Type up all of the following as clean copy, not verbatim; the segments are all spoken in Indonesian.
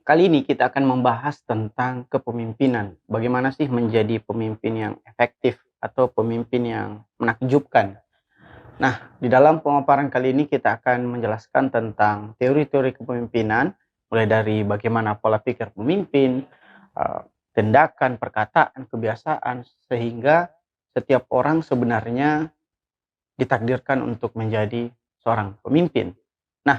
Kali ini kita akan membahas tentang kepemimpinan. Bagaimana sih menjadi pemimpin yang efektif atau pemimpin yang menakjubkan. Nah, di dalam pemaparan kali ini kita akan menjelaskan tentang teori-teori kepemimpinan, mulai dari bagaimana pola pikir pemimpin, eh, tindakan, perkataan, kebiasaan, sehingga setiap orang sebenarnya ditakdirkan untuk menjadi seorang pemimpin. Nah,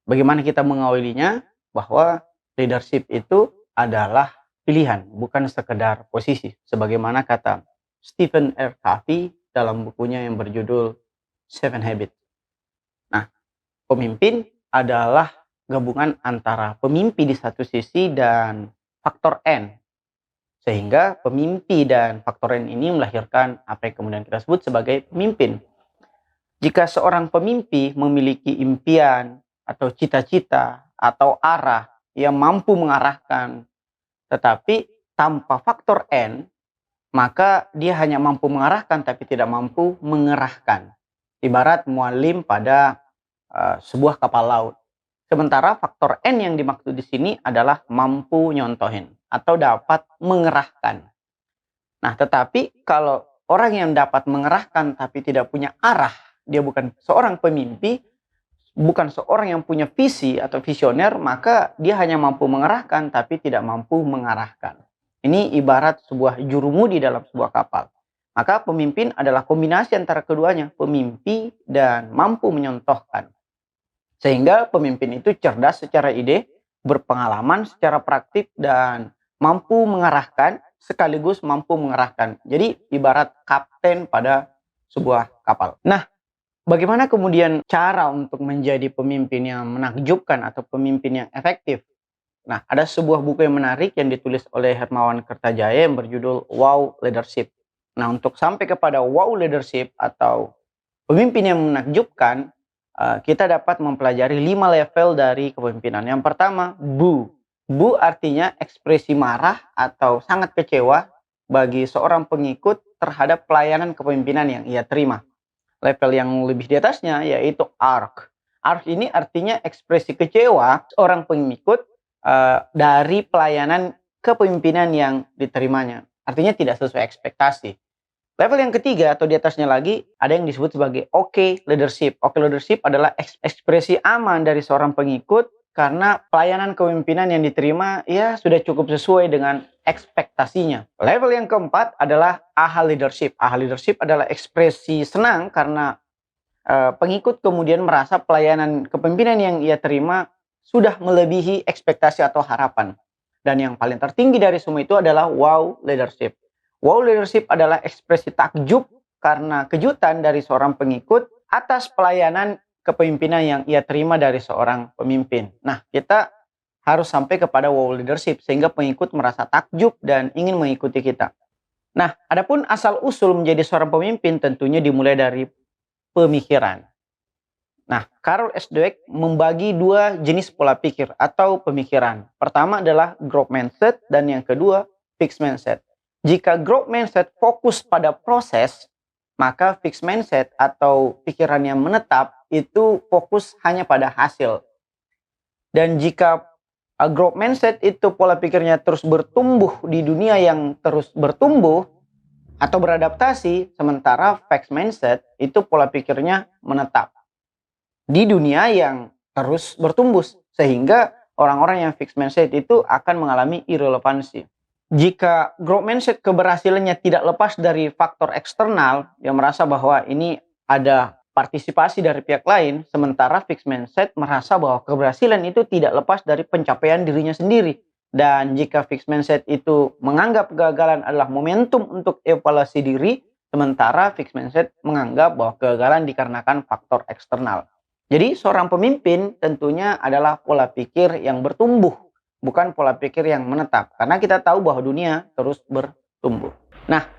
bagaimana kita mengawalinya? Bahwa leadership itu adalah pilihan, bukan sekedar posisi. Sebagaimana kata Stephen R. Covey dalam bukunya yang berjudul Seven Habits. Nah, pemimpin adalah gabungan antara pemimpi di satu sisi dan faktor N. Sehingga pemimpi dan faktor N ini melahirkan apa yang kemudian kita sebut sebagai pemimpin. Jika seorang pemimpi memiliki impian atau cita-cita atau arah yang mampu mengarahkan, tetapi tanpa faktor N, maka dia hanya mampu mengarahkan tapi tidak mampu mengerahkan. Ibarat mualim pada sebuah kapal laut. Sementara faktor N yang dimaksud di sini adalah mampu nyontohin atau dapat mengerahkan. Nah, tetapi kalau orang yang dapat mengerahkan tapi tidak punya arah, dia bukan seorang pemimpi, bukan seorang yang punya visi atau visioner, maka dia hanya mampu mengerahkan tapi tidak mampu mengarahkan. Ini ibarat sebuah jurumudi dalam sebuah kapal. Maka pemimpin adalah kombinasi antara keduanya, pemimpi dan mampu menyontohkan. Sehingga pemimpin itu cerdas secara ide, berpengalaman secara praktik, dan mampu mengarahkan sekaligus mampu mengerahkan. Jadi ibarat kapten pada sebuah kapal. Nah, bagaimana kemudian cara untuk menjadi pemimpin yang menakjubkan atau pemimpin yang efektif? Nah, ada sebuah buku yang menarik yang ditulis oleh Hermawan Kertajaya yang berjudul Wow Leadership. Nah, untuk sampai kepada wow leadership atau pemimpin yang menakjubkan, kita dapat mempelajari 5 level dari kepemimpinan. Yang pertama, bu. Bu artinya ekspresi marah atau sangat kecewa bagi seorang pengikut terhadap pelayanan kepemimpinan yang ia terima. Level yang lebih di atasnya yaitu arc. Arc ini artinya ekspresi kecewa seorang pengikut dari pelayanan kepemimpinan yang diterimanya. Artinya tidak sesuai ekspektasi. Level yang ketiga atau di atasnya lagi ada yang disebut sebagai okay leadership. Okay leadership adalah ekspresi aman dari seorang pengikut karena pelayanan kepemimpinan yang diterima ya sudah cukup sesuai dengan ekspektasinya. Level yang keempat adalah aha leadership. Aha leadership adalah ekspresi senang karena pengikut kemudian merasa pelayanan kepemimpinan yang ia terima sudah melebihi ekspektasi atau harapan. Dan yang paling tertinggi dari semua itu adalah wow leadership. Wow leadership adalah ekspresi takjub karena kejutan dari seorang pengikut atas pelayanan kepemimpinan yang ia terima dari seorang pemimpin. Nah, kita harus sampai kepada wow leadership sehingga pengikut merasa takjub dan ingin mengikuti kita. Nah, adapun asal usul menjadi seorang pemimpin tentunya dimulai dari pemikiran. Nah, Carol S. Dweck membagi dua jenis pola pikir atau pemikiran. Pertama adalah growth mindset dan yang kedua fixed mindset. Jika growth mindset fokus pada proses, maka fixed mindset atau pikiran yang menetap itu fokus hanya pada hasil. Dan jika growth mindset itu pola pikirnya terus bertumbuh di dunia yang terus bertumbuh atau beradaptasi, sementara fixed mindset itu pola pikirnya menetap di dunia yang terus bertumbuh, sehingga orang-orang yang fixed mindset itu akan mengalami irrelevansi. Jika growth mindset keberhasilannya tidak lepas dari faktor eksternal yang merasa bahwa ini ada partisipasi dari pihak lain, sementara fixed mindset merasa bahwa keberhasilan itu tidak lepas dari pencapaian dirinya sendiri. Dan jika fixed mindset itu menganggap kegagalan adalah momentum untuk evaluasi diri, sementara fixed mindset menganggap bahwa kegagalan dikarenakan faktor eksternal. Jadi seorang pemimpin tentunya adalah pola pikir yang bertumbuh, bukan pola pikir yang menetap. Karena kita tahu bahwa dunia terus bertumbuh. Nah,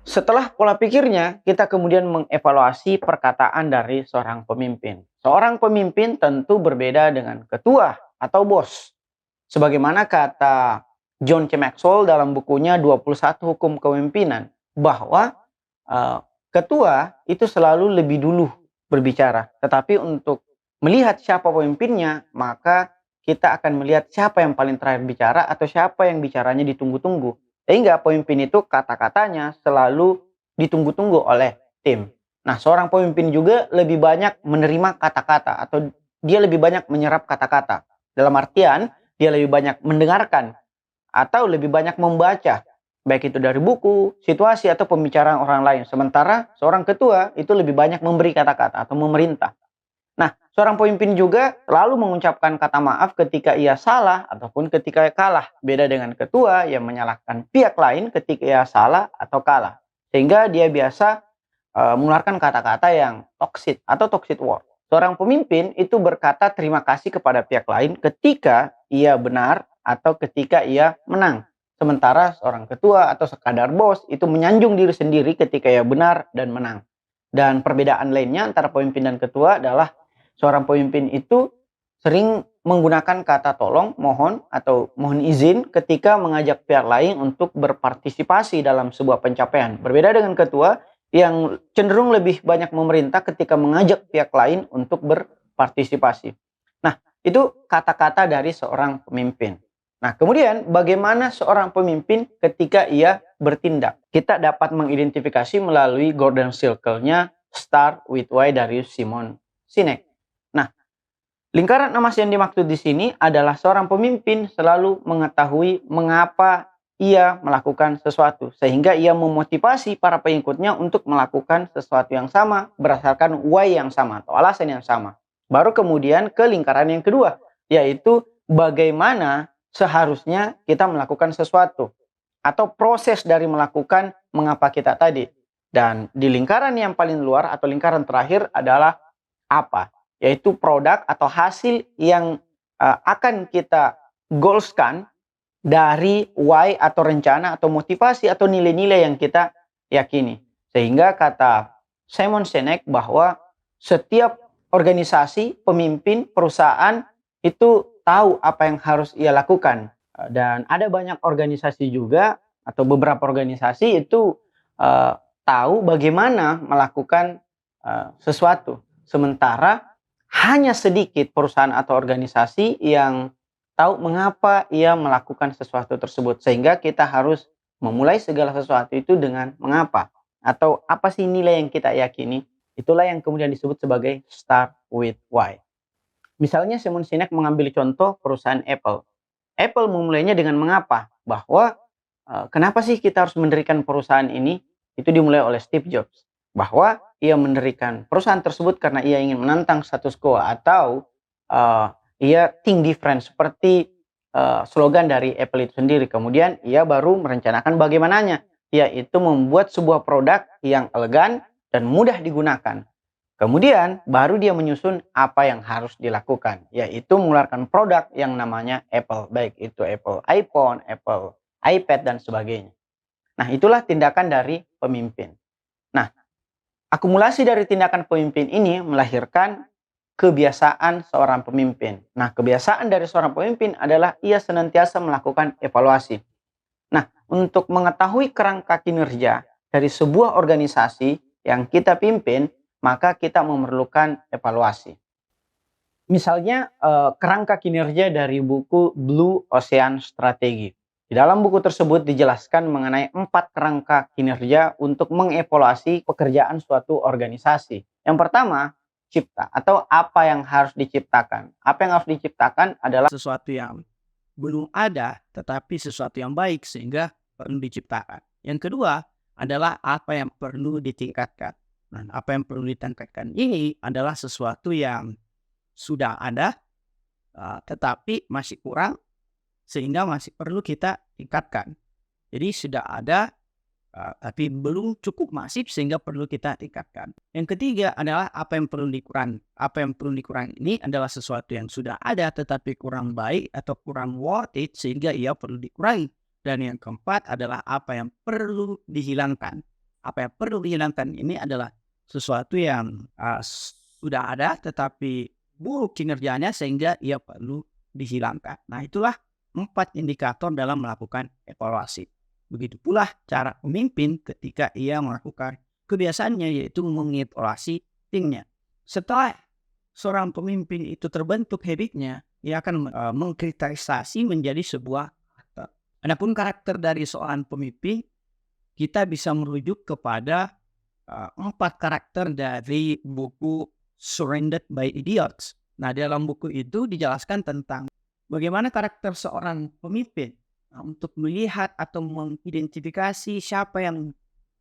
setelah pola pikirnya, kita kemudian mengevaluasi perkataan dari seorang pemimpin. Seorang pemimpin tentu berbeda dengan ketua atau bos. Sebagaimana kata John C. Maxwell dalam bukunya 21 Hukum Kepemimpinan, bahwa ketua itu selalu lebih dulu berbicara. Tetapi untuk melihat siapa pemimpinnya, maka kita akan melihat siapa yang paling terakhir bicara atau siapa yang bicaranya ditunggu-tunggu. Sehingga pemimpin itu kata-katanya selalu ditunggu-tunggu oleh tim. Nah, seorang pemimpin juga lebih banyak menerima kata-kata atau dia lebih banyak menyerap kata-kata. Dalam artian, dia lebih banyak mendengarkan atau lebih banyak membaca, baik itu dari buku, situasi, atau pembicaraan orang lain. Sementara seorang ketua itu lebih banyak memberi kata-kata atau memerintah. Nah, seorang pemimpin juga selalu mengucapkan kata maaf ketika ia salah ataupun ketika kalah. Beda dengan ketua yang menyalahkan pihak lain ketika ia salah atau kalah. Sehingga dia biasa mengeluarkan kata-kata yang toxic atau toxic word. Seorang pemimpin itu berkata terima kasih kepada pihak lain ketika ia benar atau ketika ia menang. Sementara seorang ketua atau sekadar bos itu menyanjung diri sendiri ketika ia benar dan menang. Dan perbedaan lainnya antara pemimpin dan ketua adalah seorang pemimpin itu sering menggunakan kata tolong, mohon, atau mohon izin ketika mengajak pihak lain untuk berpartisipasi dalam sebuah pencapaian. Berbeda dengan ketua yang cenderung lebih banyak memerintah ketika mengajak pihak lain untuk berpartisipasi. Nah, itu kata-kata dari seorang pemimpin. Nah, kemudian bagaimana seorang pemimpin ketika ia bertindak? Kita dapat mengidentifikasi melalui Golden Circle-nya Start with Why dari Simon Sinek. Nah, lingkaran emas yang dimaksud di sini adalah seorang pemimpin selalu mengetahui mengapa ia melakukan sesuatu, sehingga ia memotivasi para pengikutnya untuk melakukan sesuatu yang sama berdasarkan why yang sama atau alasan yang sama. Baru kemudian ke lingkaran yang kedua, yaitu bagaimana seharusnya kita melakukan sesuatu atau proses dari melakukan mengapa kita tadi. Dan di lingkaran yang paling luar atau lingkaran terakhir adalah apa, yaitu produk atau hasil yang akan kita goalskan dari why atau rencana atau motivasi atau nilai-nilai yang kita yakini. Sehingga kata Simon Sinek bahwa setiap organisasi, pemimpin, perusahaan itu tahu apa yang harus ia lakukan. Dan ada banyak organisasi juga atau beberapa organisasi itu tahu bagaimana melakukan sesuatu. Sementara hanya sedikit perusahaan atau organisasi yang tahu mengapa ia melakukan sesuatu tersebut. Sehingga kita harus memulai segala sesuatu itu dengan mengapa. Atau apa sih nilai yang kita yakini. Itulah yang kemudian disebut sebagai start with why. Misalnya Simon Sinek mengambil contoh perusahaan Apple. Apple memulainya dengan mengapa. Bahwa kenapa sih kita harus mendirikan perusahaan ini. Itu dimulai oleh Steve Jobs. Bahwa ia mendirikan perusahaan tersebut karena ia ingin menantang status quo. Atau ia think different seperti slogan dari Apple itu sendiri. Kemudian ia baru merencanakan bagaimananya, yaitu membuat sebuah produk yang elegan dan mudah digunakan. Kemudian baru dia menyusun apa yang harus dilakukan, yaitu mengeluarkan produk yang namanya Apple, baik itu Apple iPhone, Apple iPad, dan sebagainya. Nah, itulah tindakan dari pemimpin. Nah, akumulasi dari tindakan pemimpin ini melahirkan kebiasaan seorang pemimpin. Nah, kebiasaan dari seorang pemimpin adalah ia senantiasa melakukan evaluasi. Nah, untuk mengetahui kerangka kinerja dari sebuah organisasi yang kita pimpin, maka kita memerlukan evaluasi. Misalnya, kerangka kinerja dari buku Blue Ocean Strategy. Di dalam buku tersebut dijelaskan mengenai 4 kerangka kinerja untuk mengevaluasi pekerjaan suatu organisasi. Yang pertama, cipta atau apa yang harus diciptakan. Apa yang harus diciptakan adalah sesuatu yang belum ada tetapi sesuatu yang baik sehingga perlu diciptakan. Yang kedua adalah apa yang perlu ditingkatkan. Dan apa yang perlu ditingkatkan ini adalah sesuatu yang sudah ada tetapi masih kurang sehingga masih perlu kita tingkatkan. Jadi sudah ada tapi belum cukup masif sehingga perlu kita tingkatkan. Yang ketiga adalah apa yang perlu dikurangi. Apa yang perlu dikurangi ini adalah sesuatu yang sudah ada tetapi kurang baik atau kurang worth it sehingga ia perlu dikurangi. Dan yang keempat adalah apa yang perlu dihilangkan. Apa yang perlu dihilangkan ini adalah sesuatu yang sudah ada tetapi buruk kinerjanya sehingga ia perlu dihilangkan. Nah, itulah 4 indikator dalam melakukan evaluasi. Begitu pula cara pemimpin ketika ia melakukan kebiasaannya, yaitu mengevaluasi timnya. Setelah seorang pemimpin itu terbentuk habitnya, ia akan mengkristalisasi menjadi sebuah karakter. Adapun karakter dari seorang pemimpin, kita bisa merujuk kepada 4 karakter dari buku Surrounded by Idiots. Nah, dalam buku itu dijelaskan tentang bagaimana karakter seorang pemimpin. Nah, untuk melihat atau mengidentifikasi siapa yang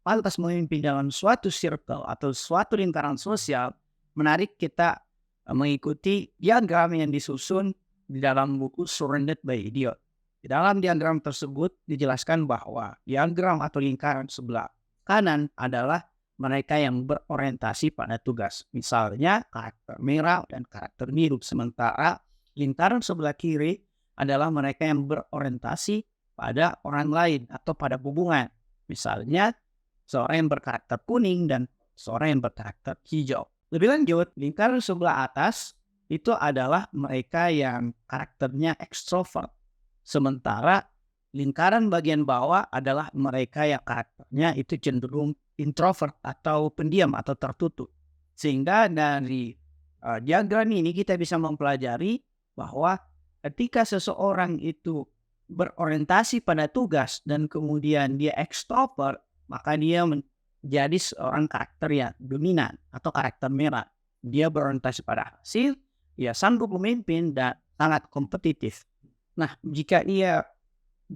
pantas memimpin dalam suatu circle atau suatu lingkaran sosial, menarik kita mengikuti diagram yang disusun di dalam buku Surrounded by Idiot. Di dalam diagram tersebut dijelaskan bahwa diagram atau lingkaran sebelah kanan adalah mereka yang berorientasi pada tugas. Misalnya karakter merah dan karakter biru. Sementara lingkaran sebelah kiri adalah mereka yang berorientasi pada orang lain atau pada hubungan. Misalnya seorang yang berkarakter kuning dan seorang yang berkarakter hijau. Lebih lanjut, lingkaran sebelah atas itu adalah mereka yang karakternya ekstrovert. Sementara lingkaran bagian bawah adalah mereka yang karakternya itu cenderung introvert atau pendiam atau tertutup. Sehingga dari diagram ini kita bisa mempelajari bahwa ketika seseorang itu berorientasi pada tugas dan kemudian dia ekstrovert, maka dia jadi seorang karakter yang dominan atau karakter merah. Dia berorientasi pada hasil, dia sanggup memimpin dan sangat kompetitif. Nah, jika ia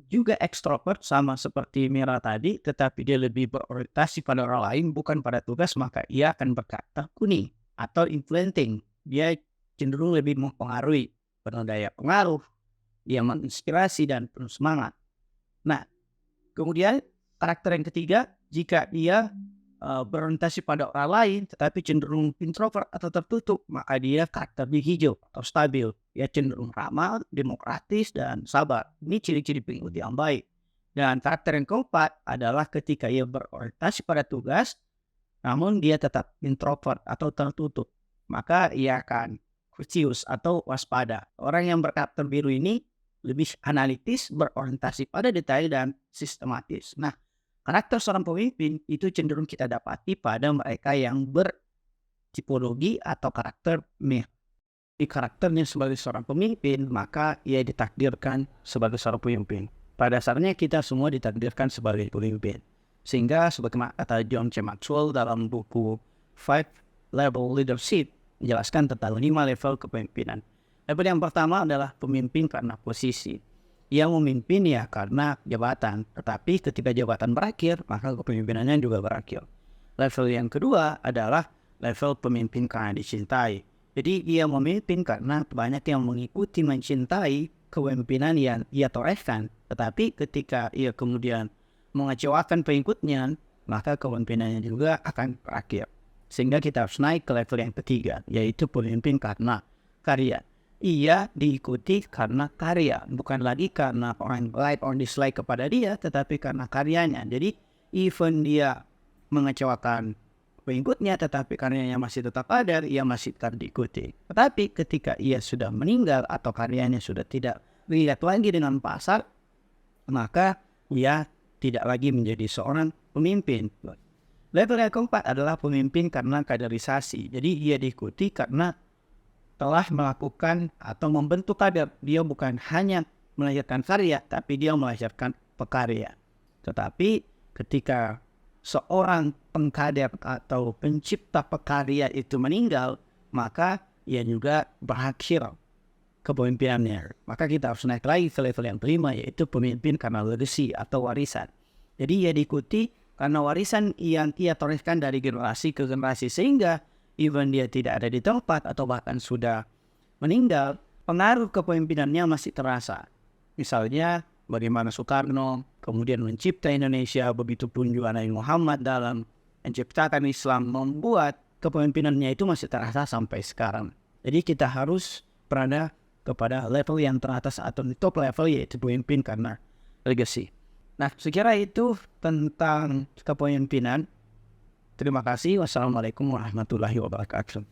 juga ekstrovert sama seperti merah tadi, tetapi dia lebih berorientasi pada orang lain bukan pada tugas, maka ia akan berkarakter kuning atau influencing. Dia cenderung lebih mempengaruhi, penuh daya pengaruh, dia menginspirasi dan penuh semangat. Nah, kemudian karakter yang ketiga, jika dia berorientasi pada orang lain tetapi cenderung introvert atau tertutup, maka dia karakternya hijau atau stabil. Dia cenderung ramah, demokratis, dan sabar. Ini ciri-ciri pengikut yang baik. Dan karakter yang keempat adalah ketika ia berorientasi pada tugas, namun dia tetap introvert atau tertutup, maka ia akan cautious atau waspada. Orang yang berkarakter biru ini lebih analitis, berorientasi pada detail dan sistematis. Nah, karakter seorang pemimpin itu cenderung kita dapati pada mereka yang bertipologi atau karakter merah. Di karakternya sebagai seorang pemimpin, maka ia ditakdirkan sebagai seorang pemimpin. Pada dasarnya kita semua ditakdirkan sebagai pemimpin. Sehingga sebagaimana kata John C. Maxwell dalam buku 5 Level Leadership, menjelaskan tentang 5 level kepemimpinan. Level yang pertama adalah pemimpin karena posisi. Ia memimpin ya karena jabatan, tetapi ketika jabatan berakhir, maka kepemimpinannya juga berakhir. Level yang kedua adalah level pemimpin karena dicintai. Jadi ia memimpin karena banyak yang mengikuti mencintai kepemimpinan yang ia torehkan. Tetapi ketika ia kemudian mengecewakan pengikutnya, maka kepemimpinannya juga akan berakhir. Sehingga kita harus naik ke level yang ketiga, yaitu pemimpin karena karya. Ia diikuti karena karya, bukan lagi karena orang like or dislike kepada dia, tetapi karena karyanya. Jadi even dia mengecewakan pengikutnya, tetapi karyanya masih tetap ada, ia masih tetap diikuti. Tetapi ketika ia sudah meninggal atau karyanya sudah tidak dilihat lagi dengan pasar, maka ia tidak lagi menjadi seorang pemimpin. Level yang keempat adalah pemimpin karena kaderisasi. Jadi ia diikuti karena telah melakukan atau membentuk kader. Dia bukan hanya melahirkan karya, tapi dia melahirkan pekarya. Tetapi ketika seorang pengkader atau pencipta pekarya itu meninggal, maka ia juga berakhir kepemimpinannya. Maka kita harus naik lagi ke level yang kelima, yaitu pemimpin karena legacy atau warisan. Jadi ia diikuti karena warisan yang ia torehkan dari generasi ke generasi, sehingga even dia tidak ada di tempat atau bahkan sudah meninggal, pengaruh kepemimpinannya masih terasa. Misalnya bagaimana Soekarno kemudian mencipta Indonesia, begitupun juga Nabi Muhammad dalam menciptakan Islam, membuat kepemimpinannya itu masih terasa sampai sekarang. Jadi kita harus berada kepada level yang teratas atau di top level, yaitu pemimpin karena legacy. Nah, sekira itu tentang kepemimpinan. Terima kasih. Wassalamualaikum warahmatullahi wabarakatuh.